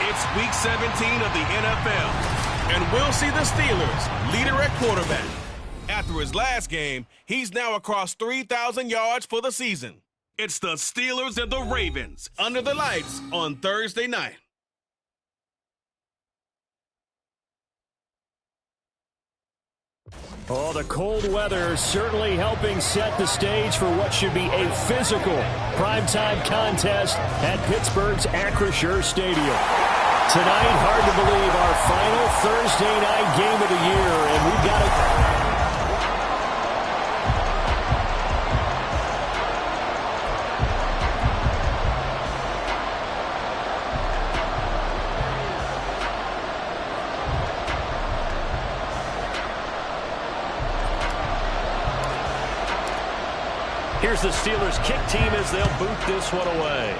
It's Week 17 of the NFL, and we'll see the Steelers leader at quarterback. After his last game, he's now across 3,000 yards for the season. It's the Steelers and the Ravens under the lights on Thursday night. Oh, the cold weather certainly helping set the stage for what should be a physical primetime contest at Pittsburgh's Acrisure Stadium. Tonight, hard to believe, our final Thursday night game of the year, and we've got a... Here's the Steelers kick team as they'll boot this one away.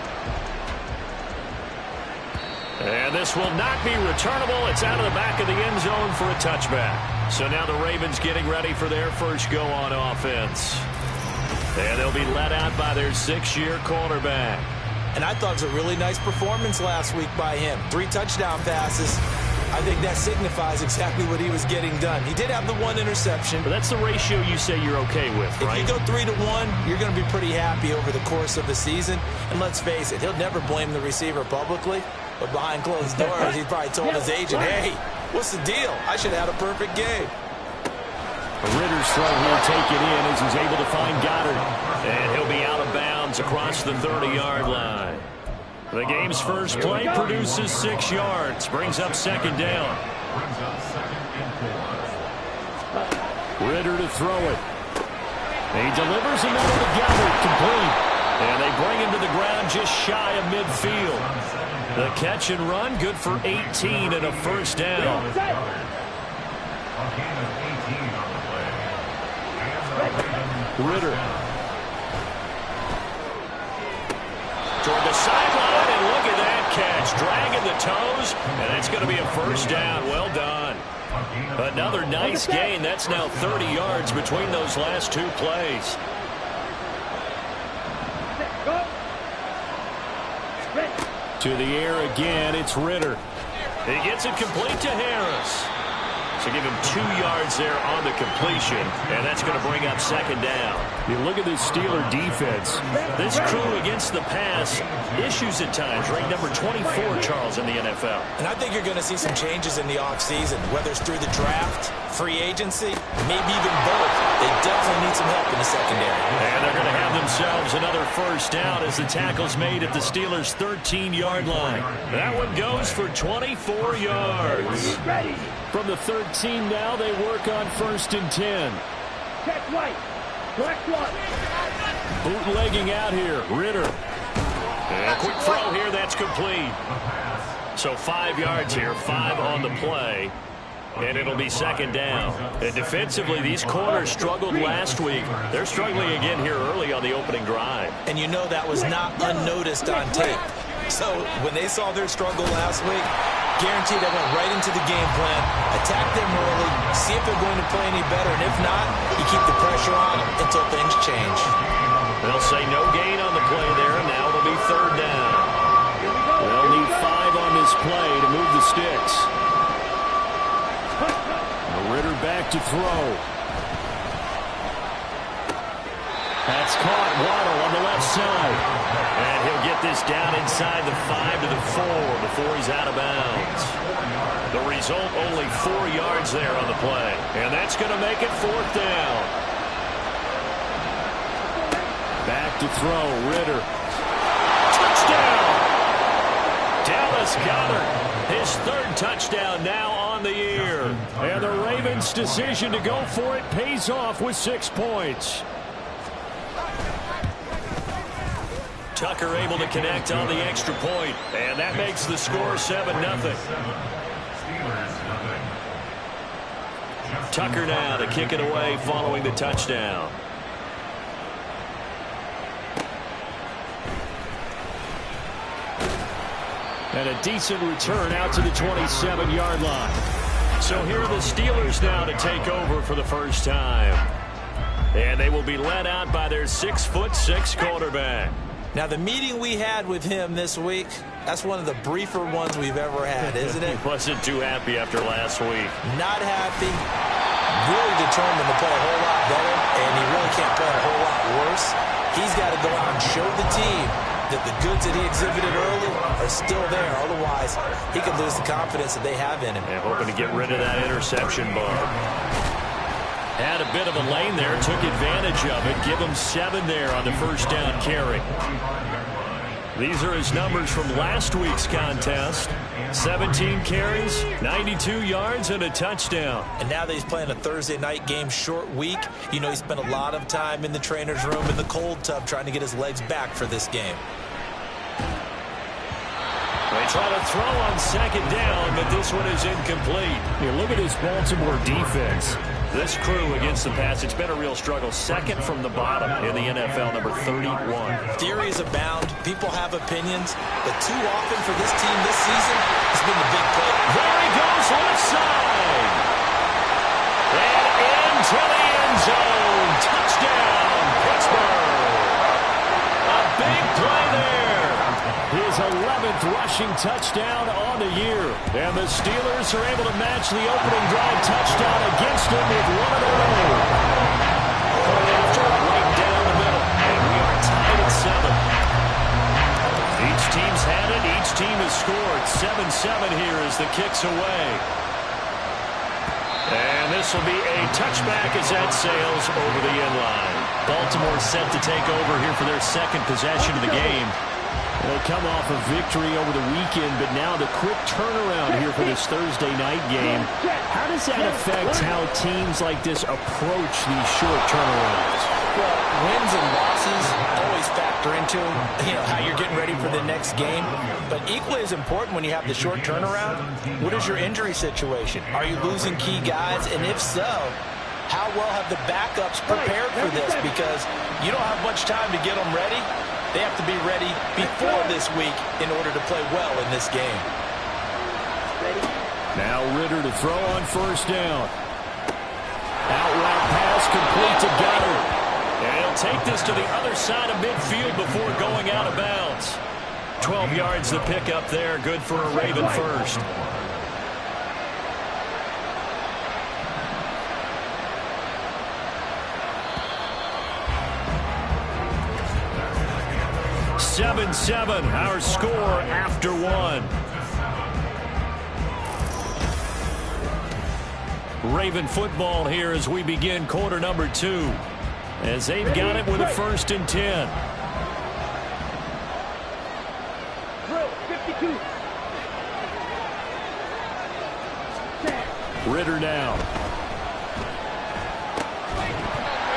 And this will not be returnable. It's out of the back of the end zone for a touchback. So now the Ravens getting ready for their first go on offense. And they'll be let out by their 6-year cornerback. And I thought it was a really nice performance last week by him. 3 touchdown passes. I think that signifies exactly what he was getting done. He did have the 1 interception. But that's the ratio you say you're okay with, right? If you go 3-to-1, you're going to be pretty happy over the course of the season. And let's face it, he'll never blame the receiver publicly. But behind closed doors, he probably told his agent, hey, what's the deal? I should have had a perfect game. Ritter's throw here taken in as he's able to find Goddard. And he'll be out of bounds across the 30-yard line. The game's first play produces 6 yards, brings up second down. Ritter to throw it. He delivers another to Goddard, complete. And they bring him to the ground just shy of midfield. The catch and run, good for 18 and a first down. Ritter. Toward the sideline, and look at that catch. Dragging the toes, and that's going to be a first down. Well done. Another nice gain. That's now 30 yards between those last 2 plays. To the air again, it's Ritter. He gets it complete to Harris. So give him 2 yards there on the completion, and that's going to bring up second down. You look at this Steeler defense. This crew against the pass, issues at times, ranked number 24, Charles, in the NFL. And I think you're going to see some changes in the offseason, whether it's through the draft, free agency, maybe even both. They definitely need some help in the secondary. And they're going to have themselves another first down as the tackle's made at the Steelers' 13-yard line. That one goes for 24 yards. From the 13 now, they work on 1st and 10. Check right. Correct one. Bootlegging out here. Ritter. And a quick throw here. That's complete. So 5 yards here. 5 on the play. And it'll be second down. And defensively, these corners struggled last week. They're struggling again here early on the opening drive. And you know that was not unnoticed on tape. So when they saw their struggle last week, guaranteed they went right into the game plan, attack them early, see if they're going to play any better, and if not, you keep the pressure on until things change. They'll say no gain on the play there, and now it'll be third down. They'll need 5 on this play to move the sticks. Ritter back to throw. That's caught. Waddle on the left side. And he'll get this down inside the 5 to the 4 before he's out of bounds. The result, only 4 yards there on the play. And that's going to make it fourth down. Back to throw. Ritter. Touchdown! Dallas Goedert. His 3rd touchdown now on the year. And the Ravens' decision to go for it pays off with 6 points. Tucker able to connect on the extra point, and that makes the score 7-0. Tucker now to kick it away following the touchdown. And a decent return out to the 27-yard line. So here are the Steelers now to take over for the first time. And they will be led out by their 6'6" quarterback. Now, the meeting we had with him this week, that's one of the briefer ones we've ever had, isn't it? He wasn't too happy after last week. Not happy. Really determined to play a whole lot better, and he really can't play a whole lot worse. He's got to go out and show the team that the goods that he exhibited early are still there. Otherwise, he could lose the confidence that they have in him. And hoping to get rid of that interception bug. Had a bit of a lane there, took advantage of it. Give him 7 there on the first down carry. These are his numbers from last week's contest. 17 carries, 92 yards, and a touchdown. And now that he's playing a Thursday night game, short week, you know he spent a lot of time in the trainer's room in the cold tub trying to get his legs back for this game. They try to throw on second down, but this one is incomplete. Here, look at this Baltimore defense. This crew against the pass, it's been a real struggle. Second from the bottom in the NFL, number 31. Theories abound. People have opinions. But too often for this team this season, it's been the big play. There he goes, left side. And into the end zone. Touchdown, Pittsburgh. A big play there. His 11th rushing touchdown on the year. And the Steelers are able to match the opening drive touchdown against him with one of their own. Going after it right down the middle. And we are tied at 7. Each team's had it. Each team has scored. 7-7 here as the kick's away. And this will be a touchback as that sails over the end line. Baltimore set to take over here for their second possession of the game. They come off a victory over the weekend, but now the quick turnaround here for this Thursday night game. How does that affect how teams like this approach these short turnarounds? Well, wins and losses always factor into, how you're getting ready for the next game. But equally as important when you have the short turnaround, what is your injury situation? Are you losing key guys? And if so, how well have the backups prepared for this? Because you don't have much time to get them ready. They have to be ready before this week in order to play well in this game. Now Ritter to throw on first down. Out route pass complete to Goddard. And he'll take this to the other side of midfield before going out of bounds. 12 yards to pick up there. Good for a Raven first. (7-7) our score after one. Raven football here as we begin quarter number 2. As they've got it with a 1st and 10. Drill, 52. Ritter now.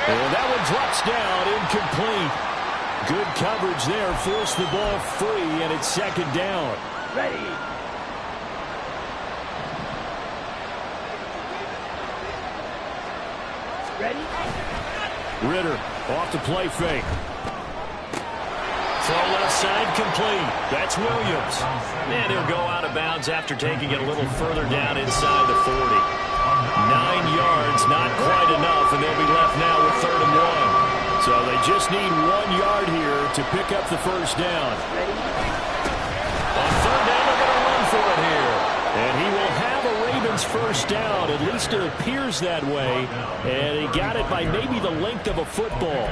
And that one drops down, incomplete. Good coverage there, forced the ball free, and it's second down. Ready. Ready. Ritter off the play fake. Throw left side complete. That's Williams. And he'll go out of bounds after taking it a little further down inside the 40. 9 yards, not quite enough, and they'll be left now with 3rd and 1. So they just need 1 yard here to pick up the first down. On 3rd down, they're going to run for it here. And he will have a Ravens first down. At least it appears that way. And he got it by maybe the length of a football.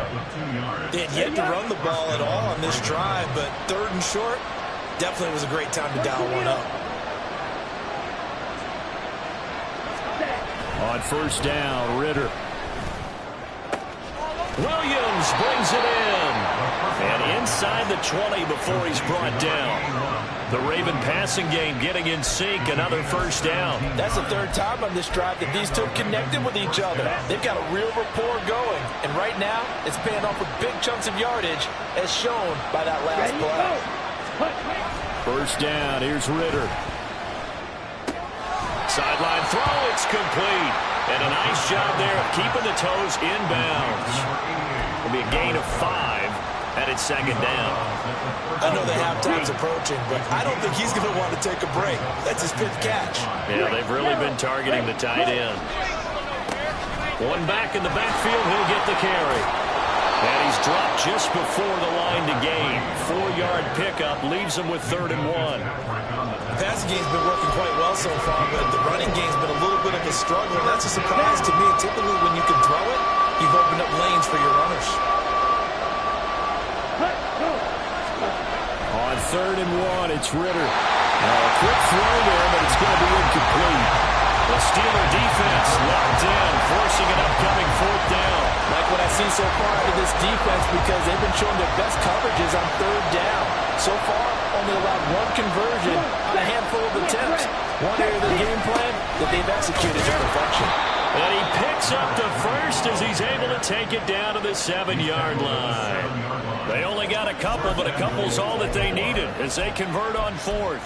They had yet to run the ball at all on this drive, but 3rd and short, definitely was a great time to dial one up. On first down, Ritter. Williams brings it in. And inside the 20 before he's brought down. The Raven passing game getting in sync, another first down. That's the third time on this drive that these two have connected with each other. They've got a real rapport going, and right now it's paying off with big chunks of yardage, as shown by that last play. First down, here's Ritter. Sideline throw, it's complete. And a nice job there of keeping the toes inbounds. It'll be a gain of 5. And it's second down. I know the halftime's approaching, but I don't think he's going to want to take a break. That's his 5th catch. Yeah, they've really been targeting the tight end. One back in the backfield, he'll get the carry. And he's dropped just before the line to gain. 4-yard pickup leaves him with 3rd and 1. The passing game's been working quite well so far, but the running game's been a little bit of a struggle, and that's a surprise to me. Typically, when you can throw it, you've opened up lanes for your runners. On 3rd and 1, it's Ritter. A quick throw there, but it's going to be incomplete. The Steeler defense locked in, forcing an upcoming 4th down. Like what I've seen so far out of this defense, because they've been showing their best coverages on 3rd down. So far, only allowed 1 conversion on a handful of attempts. One area of the game plan that they've executed to perfection. And he picks up the first as he's able to take it down to the 7-yard line. They only got a couple, but a couple's all that they needed as they convert on 4th.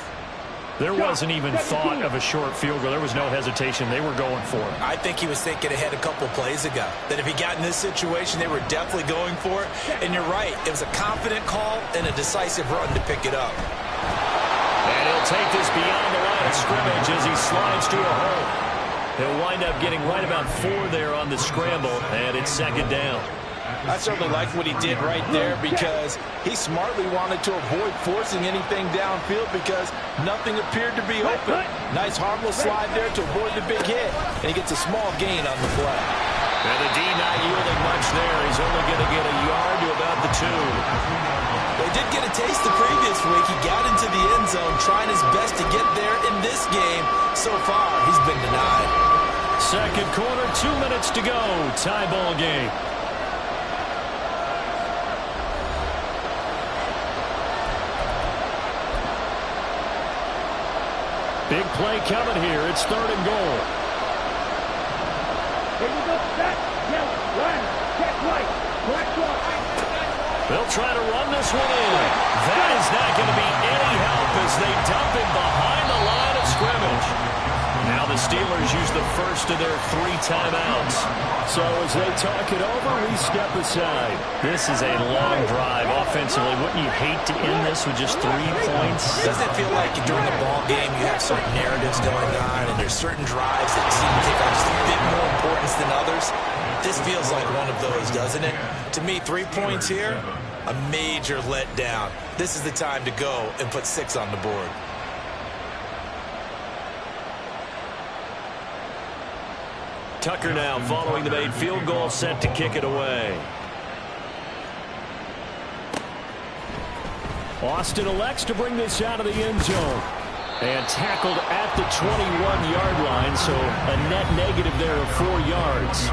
There wasn't even thought of a short field goal. There was no hesitation. They were going for it. I think he was thinking ahead a couple plays ago, that if he got in this situation, they were definitely going for it. And you're right, it was a confident call and a decisive run to pick it up. And he'll take this beyond the line of scrimmage as he slides to a hole. He'll wind up getting right about 4 there on the scramble, and it's 2nd down. I certainly like what he did right there because he smartly wanted to avoid forcing anything downfield because nothing appeared to be open. Nice harmless slide there to avoid the big hit, and he gets a small gain on the play. And the D not yielding much there. He's only going to get a yard to about the 2. They did get a taste the previous week. He got into the end zone trying his best to get there in this game. So far, he's been denied. Second quarter, 2 minutes to go. Tie ball game. Big play coming here. It's 3rd and goal. Here we go. Set. Yellow. Line. Check right. Black one. They'll try to run this one in. That is not going to be any help as they dump him behind the line of scrimmage. Now the Steelers use the first of their 3 timeouts. So as they talk it over, we step aside. This is a long drive offensively. Wouldn't you hate to end this with just 3 points? Doesn't it feel like during the ball game you have certain narratives going on and there's certain drives that seem to take on just a bit more importance than others? This feels like one of those, doesn't it? To me, 3 points here, a major letdown. This is the time to go and put 6 on the board. Tucker now following the made field goal, set to kick it away. Austin elects to bring this out of the end zone. And tackled at the 21-yard line, so a net negative there of 4 yards.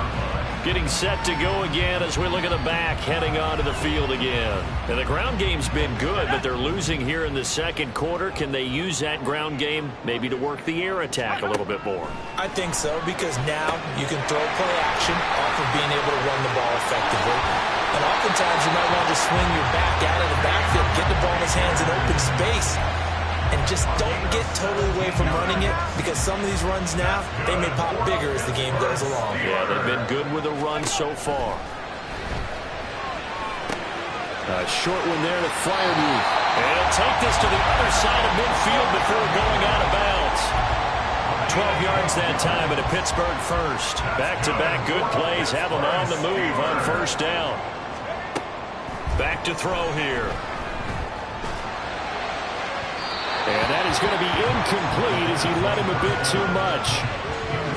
Getting set to go again as we look at the back, heading onto the field again. And the ground game's been good, but they're losing here in the second quarter. Can they use that ground game maybe to work the air attack a little bit more? I think so, because now you can throw play action off of being able to run the ball effectively. And oftentimes you might want to swing your back out of the backfield, get the ball in his hands in open space, and just don't get totally away from running it, because some of these runs now, they may pop bigger as the game goes along. Yeah, they've been good with the run so far. A short one there to Freiermuth. And he'll take this to the other side of midfield before going out of bounds. 12 yards that time at a Pittsburgh first. Back-to-back good plays have them on the move on first down. Back to throw here. And that is going to be incomplete as he led him a bit too much.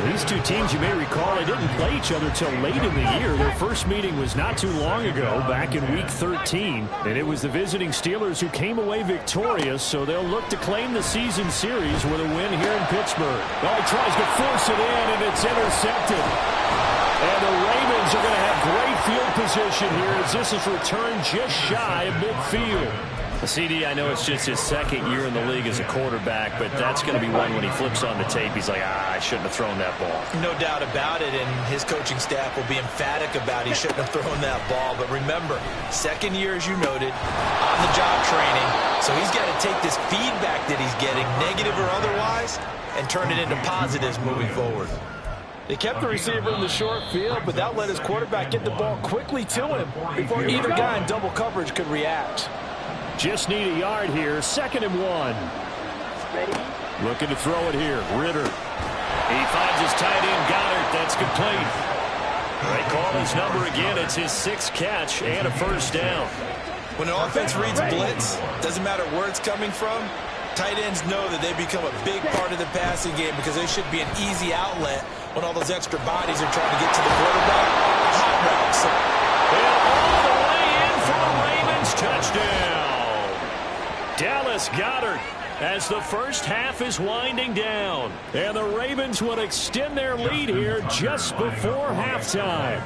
These two teams, you may recall, they didn't play each other till late in the year. Their first meeting was not too long ago, back in Week 13. And it was the visiting Steelers who came away victorious, so they'll look to claim the season series with a win here in Pittsburgh. Oh, he tries to force it in, and it's intercepted. And the Ravens are going to have great field position here as this is returned just shy of midfield. CD, I know it's just his second year in the league as a quarterback, but that's going to be one when he flips on the tape. He's like, I shouldn't have thrown that ball. No doubt about it, and his coaching staff will be emphatic about he shouldn't have thrown that ball. But remember, second year, as you noted, on-the-job training. So he's got to take this feedback that he's getting, negative or otherwise, and turn it into positives moving forward. They kept the receiver in the short field, but that let his quarterback get the ball quickly to him before either guy in double coverage could react. Just need a yard here. 2nd and 1. Looking to throw it here. Ritter. He finds his tight end, Goddard. That's complete. They call his number again. It's his 6th catch and a first down. When an offense reads blitz, doesn't matter where it's coming from, tight ends know that they become a big part of the passing game because they should be an easy outlet when all those extra bodies are trying to get to the quarterback. Hot routes. And all the way in for the Ravens touchdown. Dallas Goedert as the first half is winding down. And the Ravens will extend their lead here just before halftime.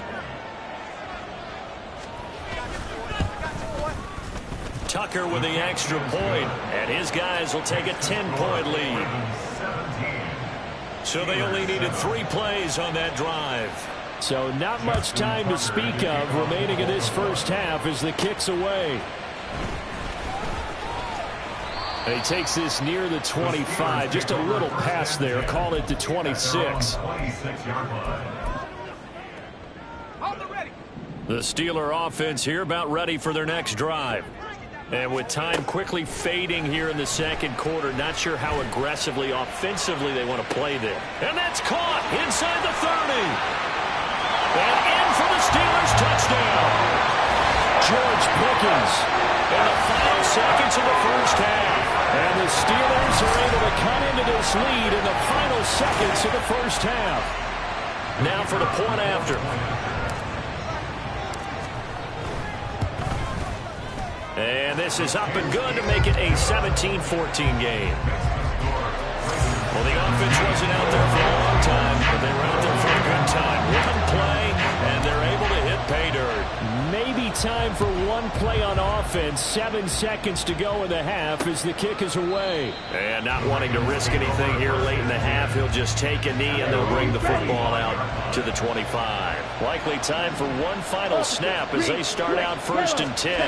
Tucker with the extra point, and his guys will take a 10-point lead. So they only needed 3 plays on that drive. So not much time to speak of remaining in this first half as the kick's away. And he takes this near the 25. Just a little pass there. Call it the 26. The Steeler offense here about ready for their next drive. And with time quickly fading here in the second quarter, not sure how aggressively, offensively they want to play there. And that's caught inside the 30. And in for the Steelers touchdown. George Pickens. In the final seconds of the first half. And the Steelers are able to cut into this lead in the final seconds of the first half. Now for the point after. And this is up and good to make it a 17-14 game. Well, the offense wasn't out there for a long time, but they were out there for a good time. One play, and they're able to hit pay dirt. Maybe time for one play on offense. 7 seconds to go in the half as the kick is away. And not wanting to risk anything here late in the half, he'll just take a knee, and they'll bring the football out to the 25. Likely time for one final snap as they start out 1st and 10.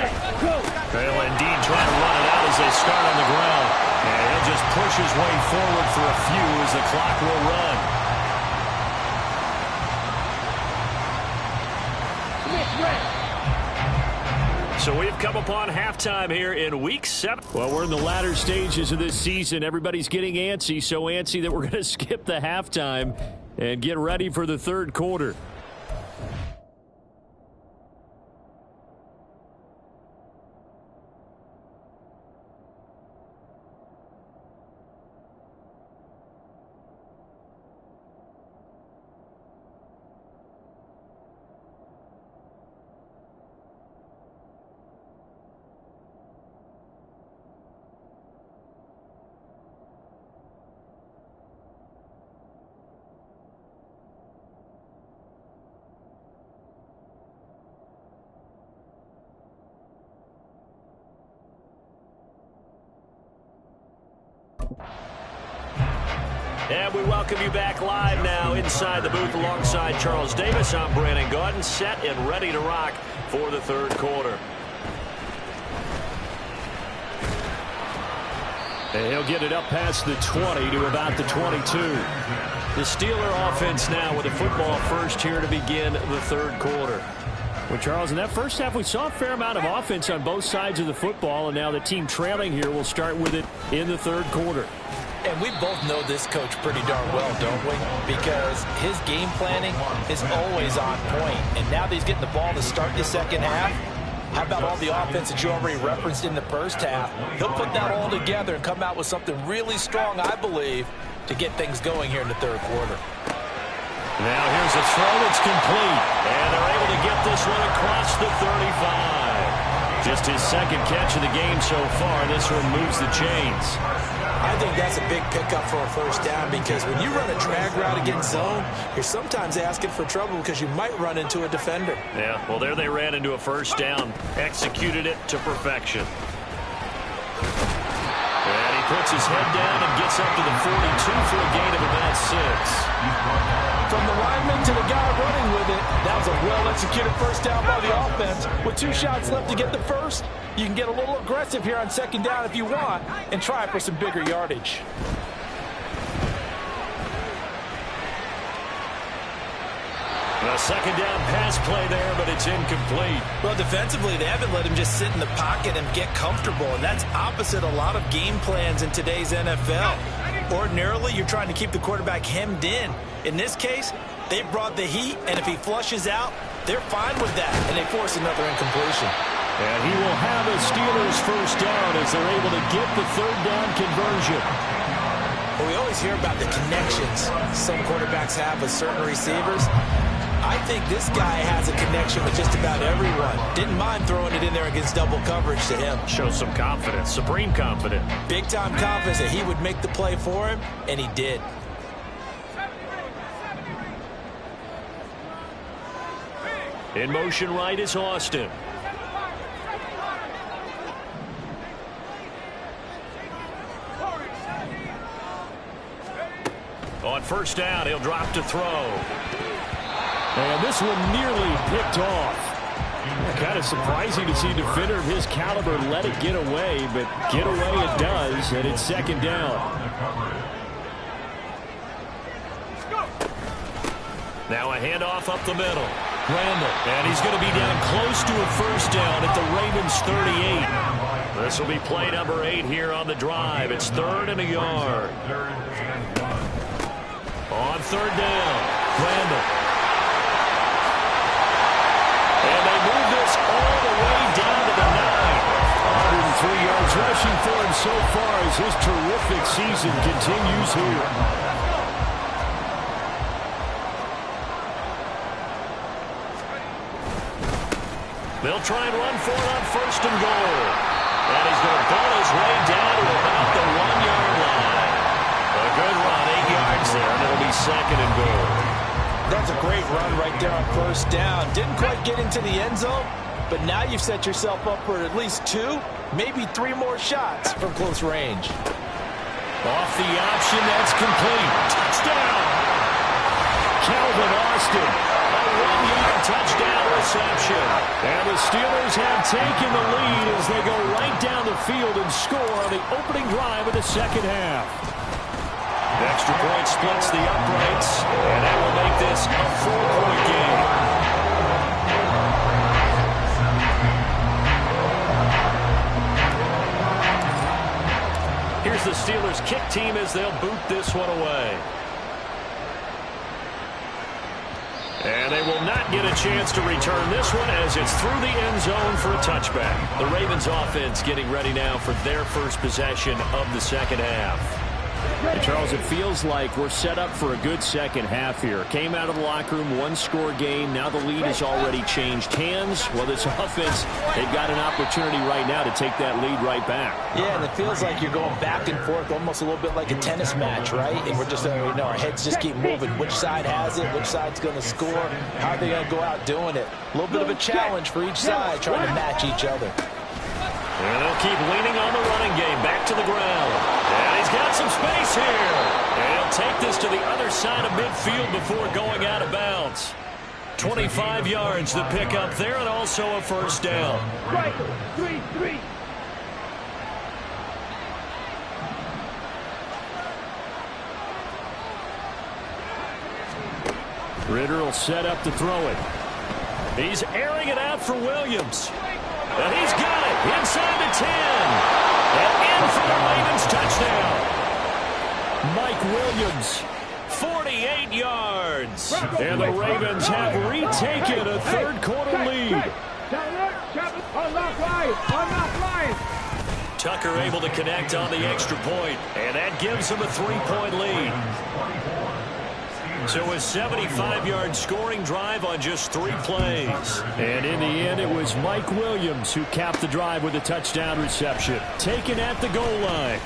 They'll indeed try to run it out as they start on the ground. And he'll just push his way forward for a few as the clock will run. So we've come upon halftime here in Week 7. Well, we're in the latter stages of this season. Everybody's getting antsy, so antsy that we're going to skip the halftime and get ready for the third quarter. And we welcome you back live now inside the booth alongside Charles Davis. I'm Brandon Gaudin, set and ready to rock for the third quarter. And he'll get it up past the 20 to about the 22. The Steeler offense now with the football first here to begin the third quarter. Well, Charles, in that first half, we saw a fair amount of offense on both sides of the football, and now the team trailing here will start with it in the third quarter. And we both know this coach pretty darn well, don't we? Because his game planning is always on point. And now that he's getting the ball to start the second half, how about all the offense that you already referenced in the first half? He'll put that all together and come out with something really strong, I believe, to get things going here in the third quarter. Now here's a throw. It's complete. And they're able to get this one across the 35. Just his second catch of the game so far. This one moves the chains. I think that's a big pickup for a first down because when you run a drag route against zone, you're sometimes asking for trouble because you might run into a defender. Yeah, well, there they ran into a first down, executed it to perfection. puts his head down and gets up to the 42 for a gain of about 6. From the lineman to the guy running with it, that was a well-executed first down by the offense. With 2 shots left to get the first, you can get a little aggressive here on second down if you want and try for some bigger yardage. A second down pass play there, but it's incomplete. Well, defensively, they haven't let him just sit in the pocket and get comfortable, and that's opposite a lot of game plans in today's NFL. Ordinarily, you're trying to keep the quarterback hemmed in. In this case, they brought the heat, and if he flushes out, they're fine with that, and they force another incompletion. And he will have a Steelers first down as they're able to get the third down conversion. Well, we always hear about the connections some quarterbacks have with certain receivers. I think this guy has a connection with just about everyone. Didn't mind throwing it in there against double coverage to him. Shows some confidence, supreme confidence. Big-time confidence that he would make the play for him, and he did. In motion right is Austin. On first down, he'll drop to throw. And this one nearly picked off. Kind of surprising to see a defender of his caliber let it get away, but get away it does, and it's second down. Now a handoff up the middle. Randall, and he's going to be down close to a first down at the Ravens 38. This will be play number 8 here on the drive. It's 3rd and a yard. On third down, Randall. And they move this all the way down to the 9. 103 yards rushing for him so far as his terrific season continues here. They'll try and run for it on first and goal. And he's going to ball his way down to about the 1-yard line. A good run, 8 yards there, and it'll be second and goal. That's a great run right there on first down. Didn't quite get into the end zone, but now you've set yourself up for at least 2, maybe 3 more shots from close range. Off the option, that's complete. Touchdown! Calvin Austin. A 1-yard touchdown reception. And the Steelers have taken the lead as they go right down the field and score on the opening drive of the second half. Extra point splits the uprights, and that will make this a 4-point game. Here's the Steelers kick team as they'll boot this one away. And they will not get a chance to return this one as it's through the end zone for a touchback. The Ravens offense getting ready now for their first possession of the second half. And Charles, it feels like we're set up for a good second half here. Came out of the locker room, 1-score game. Now the lead has already changed hands. Well, this offense, they've got an opportunity right now to take that lead right back. Yeah, and it feels like you're going back and forth, almost a little bit like a tennis match, right? And we're just, our heads just keep moving. Which side has it? Which side's going to score? How are they going to go out doing it? A little bit of a challenge for each side, trying to match each other. And they'll keep leaning on the running game. Back to the ground. And he's got some space here. And he'll take this to the other side of midfield before going out of bounds. 25 yards to pick up there, and also a first down. Right, 3-3. Ritter will set up to throw it. He's airing it out for Williams. And he's got it inside the 10. And in for the Ravens touchdown. Mike Williams. 48 yards. And the Ravens have retaken a third-quarter lead. Tucker able to connect on the extra point, and that gives him a 3-point lead. So a 75-yard scoring drive on just 3 plays. And in the end, it was Mike Williams who capped the drive with a touchdown reception. Taken at the goal line.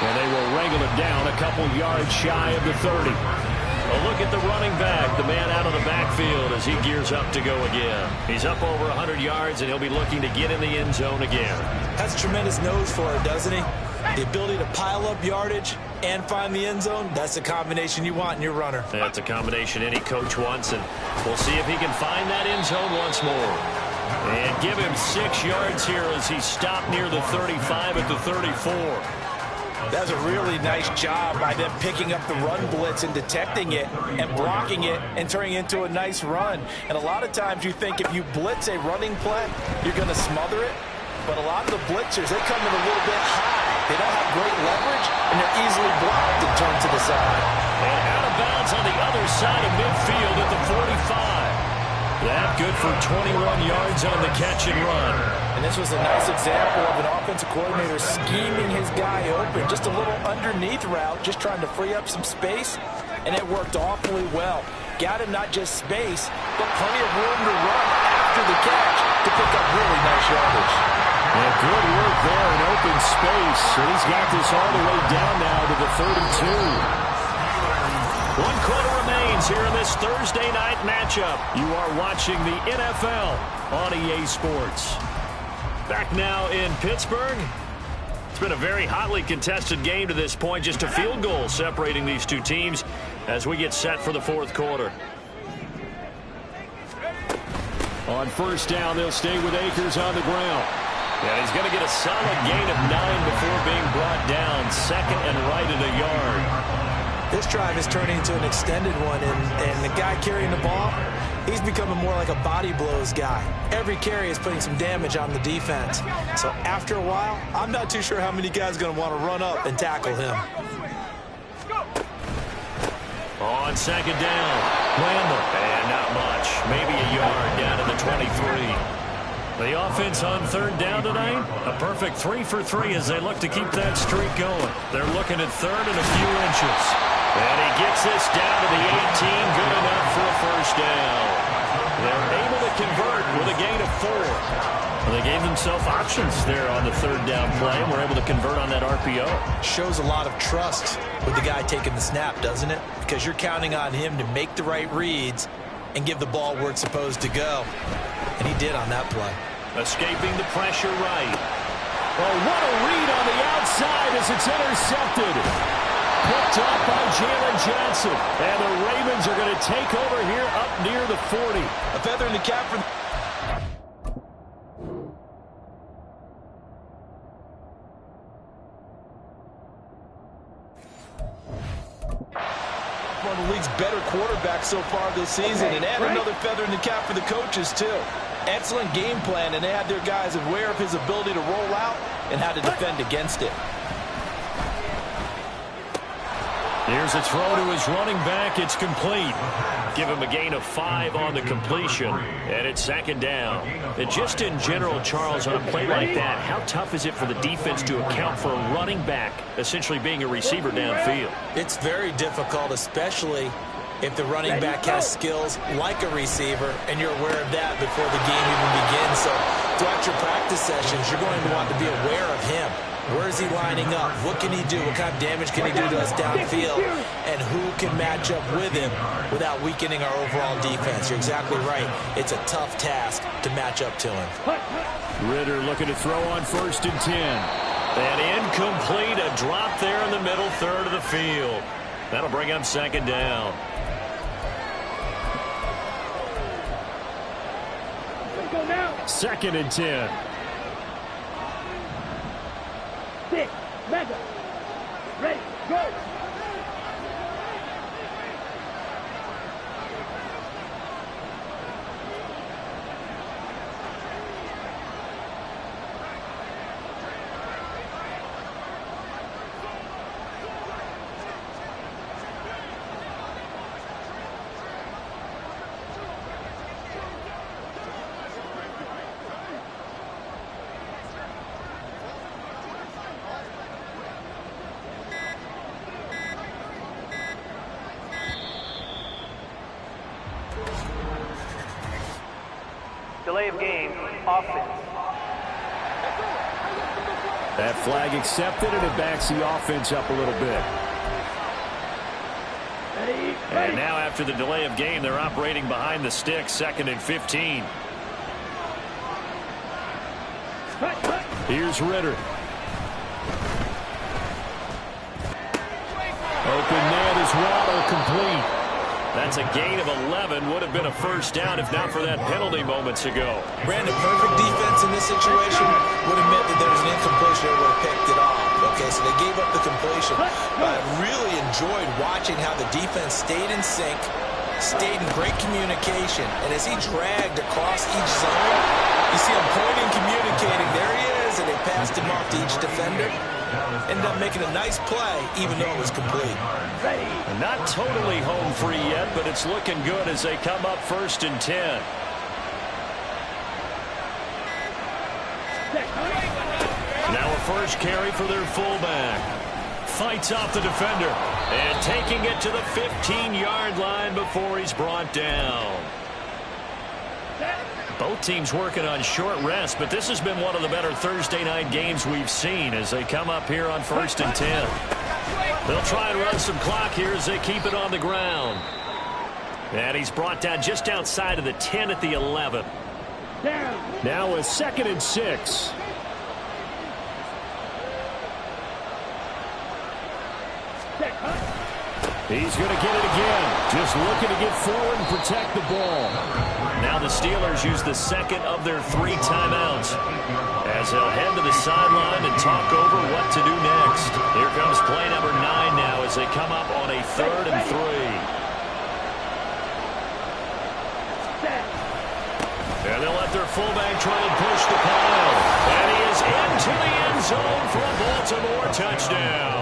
And they will wrangle him down a couple yards shy of the 30. A look at the running back, the man out of the backfield as he gears up to go again. He's up over 100 yards, and he'll be looking to get in the end zone again. Has a tremendous nose for it, doesn't he? The ability to pile up yardage and find the end zone, that's the combination you want in your runner. That's a combination any coach wants, and we'll see if he can find that end zone once more. And give him 6 yards here as he stopped near the 35 at the 34. That's a really nice job by them picking up the run blitz and detecting it and blocking it and turning it into a nice run. And a lot of times you think if you blitz a running play, you're going to smother it. But a lot of the blitzers, they come in a little bit high. They don't have great leverage, and they're easily blocked and turned to the side. And out of bounds on the other side of midfield at the 45. That good for 21 yards on the catch and run. And this was a nice example of an offensive coordinator scheming his guy open. Just a little underneath route, just trying to free up some space, and it worked awfully well. Got him not just space, but plenty of room to run after the catch to pick up really nice yardage. And good work there in open space. And he's got this all the way down now to the 32. 1 quarter remains here in this Thursday night matchup. You are watching the NFL on EA Sports. Back now in Pittsburgh. It's been a very hotly contested game to this point. Just a field goal separating these two teams as we get set for the 4th quarter. On first down, they'll stay with Akers on the ground. And he's going to get a solid gain of 9 before being brought down. Second and right at a yard. This drive is turning into an extended one, and the guy carrying the ball, he's becoming more like a body blows guy. Every carry is putting some damage on the defense. So after a while, I'm not too sure how many guys are going to want to run up and tackle him. On second down, Randall, and not much. Maybe a yard down to the 23. The offense on third down tonight, a perfect 3 for 3 as they look to keep that streak going. They're looking at third and a few inches. And he gets this down to the 18, good enough for a first down. They're able to convert with a gain of 4. Well, they gave themselves options there on the third down play, and were able to convert on that RPO. Shows a lot of trust with the guy taking the snap, doesn't it? Because you're counting on him to make the right reads and give the ball where it's supposed to go. And he did on that play. Escaping the pressure right. Oh, what a read on the outside as it's intercepted. Picked up by Jalen Johnson. And the Ravens are going to take over here up near the 40. A feather in the cap for... One of the league's better quarterbacks so far this season. And add another feather in the cap for the coaches, too. Excellent game plan, and they had their guys aware of his ability to roll out and how to defend against it. Here's a throw to his running back. It's complete. Give him a gain of 5 on the completion, and it's second down. And just in general, Charles, on a play like that, how tough is it for the defense to account for a running back essentially being a receiver downfield? It's very difficult, especially if the running back has skills like a receiver, and you're aware of that before the game even begins. So throughout your practice sessions, you're going to want to be aware of him. Where is he lining up? What can he do? What kind of damage can he do to us downfield? And who can match up with him without weakening our overall defense? You're exactly right. It's a tough task to match up to him. Ritter looking to throw on first and 10. And incomplete, a drop there in the middle third of the field. That'll bring up second down. Second and 10. 6, mega, ready, go! Delay of game, offense. That flag accepted, and it backs the offense up a little bit. And now after the delay of game, they're operating behind the sticks, second and 15. Here's Ritter. That's a gain of 11. Would have been a first down if not for that penalty moments ago. Brandon, perfect defense in this situation would have meant that there was an incompletion. They would have picked it off. Okay, so they gave up the completion. But I really enjoyed watching how the defense stayed in sync, stayed in great communication. And as he dragged across each zone, you see him pointing, communicating. There he is, and they passed him off to each defender. Ended up making a nice play, even though it was complete. And not totally home free yet, but it's looking good as they come up 1st and 10. Now a first carry for their fullback. Fights off the defender. And taking it to the 15-yard line before he's brought down. Both teams working on short rest, but this has been one of the better Thursday night games we've seen as they come up here on 1st and 10. They'll try and run some clock here as they keep it on the ground. And he's brought down just outside of the 10 at the 11. Now a 2nd and 6. He's going to get it again. Just looking to get forward and protect the ball. Now the Steelers use the second of their 3 timeouts as they'll head to the sideline and talk over what to do next. Here comes play number 9 now as they come up on a 3rd and 3. And they'll let their fullback try and push the pile. And he is into the end zone for a Baltimore touchdown.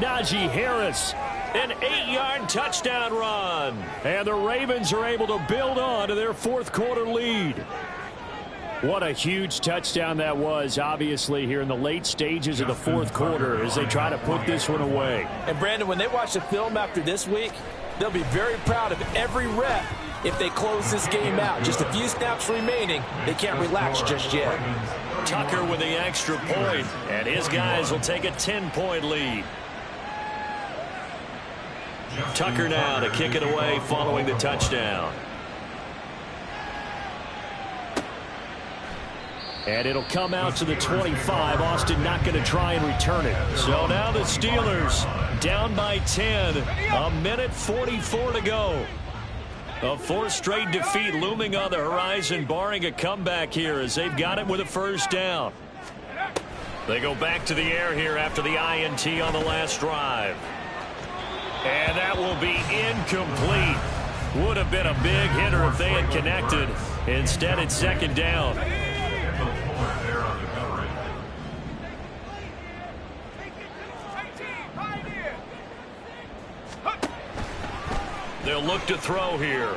Najee Harris. An 8-yard touchdown run. And the Ravens are able to build on to their 4th quarter lead. What a huge touchdown that was, obviously, here in the late stages of the 4th quarter as they try to put this one away. And, Brandon, when they watch the film after this week, they'll be very proud of every rep if they close this game out. Just a few snaps remaining. They can't relax just yet. Tucker with the extra point, and his guys will take a 10-point lead. Tucker now to kick it away following the touchdown. And it'll come out to the 25. Austin not going to try and return it. So now the Steelers down by 10. A minute 44 to go. A 4th straight defeat looming on the horizon, barring a comeback here as they've got it with a first down. They go back to the air here after the INT on the last drive. And that will be incomplete. Would have been a big hitter if they had connected. Instead, it's 2nd down. They'll look to throw here.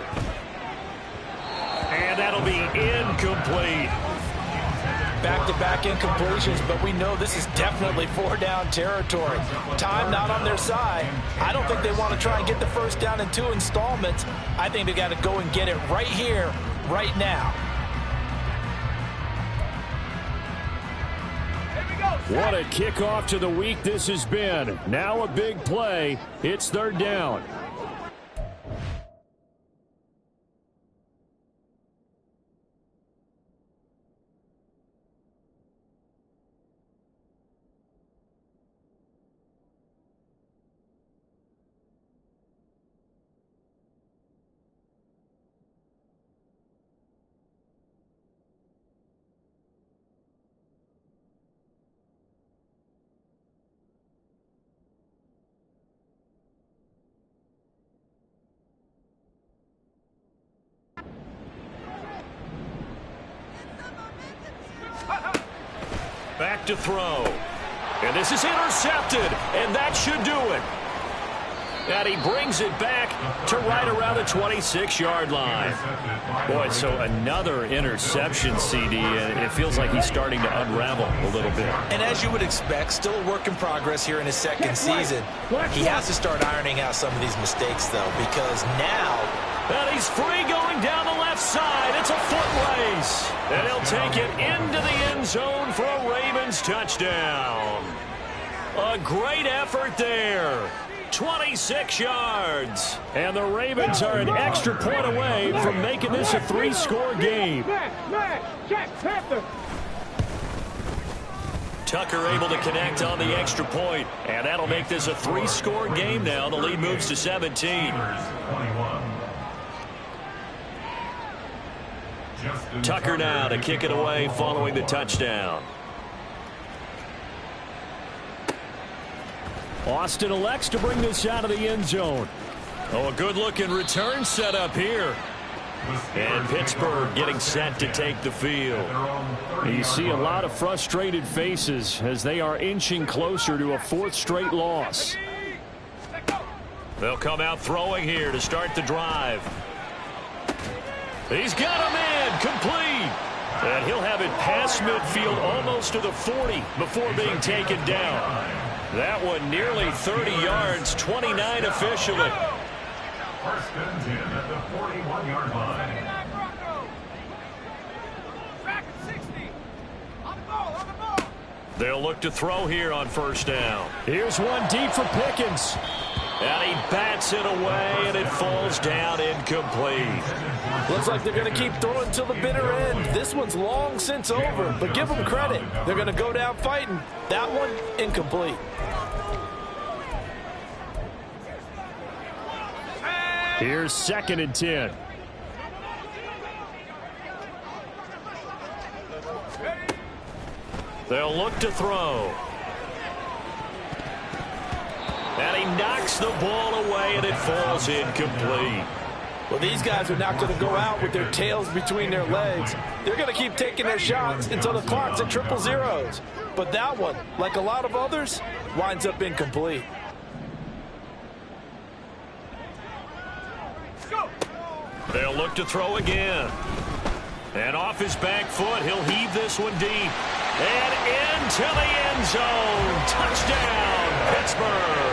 And that'll be incomplete. Back-to-back incompletions, but we know this is definitely 4-down territory. Time not on their side. I don't think they want to try and get the first down in 2 installments. I think they got to go and get it right here, right now. What a kickoff to the week this has been. Now a big play. It's 3rd down. Back to throw. And this is intercepted. And that should do it. And he brings it back to right around the 26-yard line. Boy, so another interception, CD, and it feels like he's starting to unravel a little bit. And as you would expect, still a work in progress here in his 2nd season. He has to start ironing out some of these mistakes, though, because now... And he's free going down the left side. It's a foot race. And he'll take it into the end zone for a Ravens touchdown. A great effort there. 26 yards. And the Ravens are an extra point away from making this a 3 score game. Tucker able to connect on the extra point, and that'll make this a 3-score game now. The lead moves to 17. Tucker now to kick it away following the touchdown. Austin elects to bring this out of the end zone. Oh, a good-looking return set up here. And Pittsburgh getting set to take the field. You see a lot of frustrated faces as they are inching closer to a 4th straight loss. They'll come out throwing here to start the drive. He's got him in, complete. And he'll have it past midfield almost to the 40 before being taken down. That one nearly 30 yards, 29 officially. First and 10 at the 41-yard line. They'll look to throw here on first down. Here's one deep for Pickens. And he bats it away, and it falls down incomplete. Looks like they're going to keep throwing till the bitter end. This one's long since over, but give them credit. They're going to go down fighting. That one, incomplete. Here's 2nd and 10. They'll look to throw. And he knocks the ball away, and it falls incomplete. Well, these guys are not going to go out with their tails between their legs. They're going to keep taking their shots until the clock's at 000. But that one, like a lot of others, winds up incomplete. They'll look to throw again. And off his back foot, he'll heave this one deep. And into the end zone. Touchdown, Pittsburgh.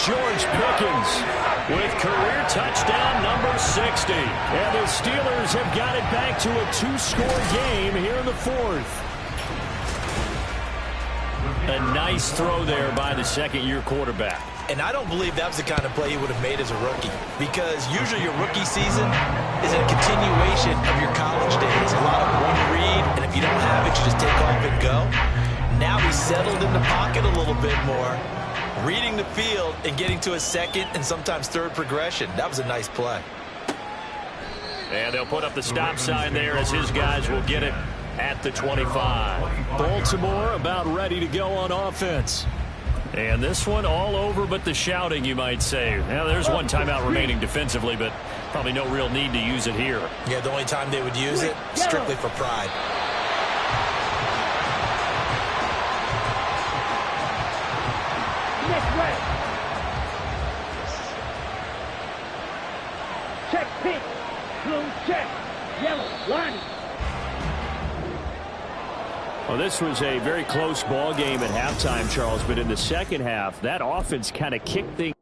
George Pickens With career touchdown number 60. And the Steelers have got it back to a 2-score game here in the 4th. A nice throw there by the second-year quarterback. And I don't believe that was the kind of play he would have made as a rookie, because usually your rookie season is a continuation of your college days. A lot of one read, and if you don't have it, you just take off and go. Now he's settled in the pocket a little bit more, reading the field and getting to a second and sometimes third progression. That was a nice play. And they'll put up the stop sign there as his guys will get it at the 25. Baltimore about ready to go on offense. And this one all over but the shouting, you might say. Now, there's one timeout remaining defensively, but probably no real need to use it here. Yeah, the only time they would use it, strictly for pride. Next way. Check pink. Blue check. Yellow line. Well, this was a very close ball game at halftime, Charles, but in the second half, that offense kind of kicked things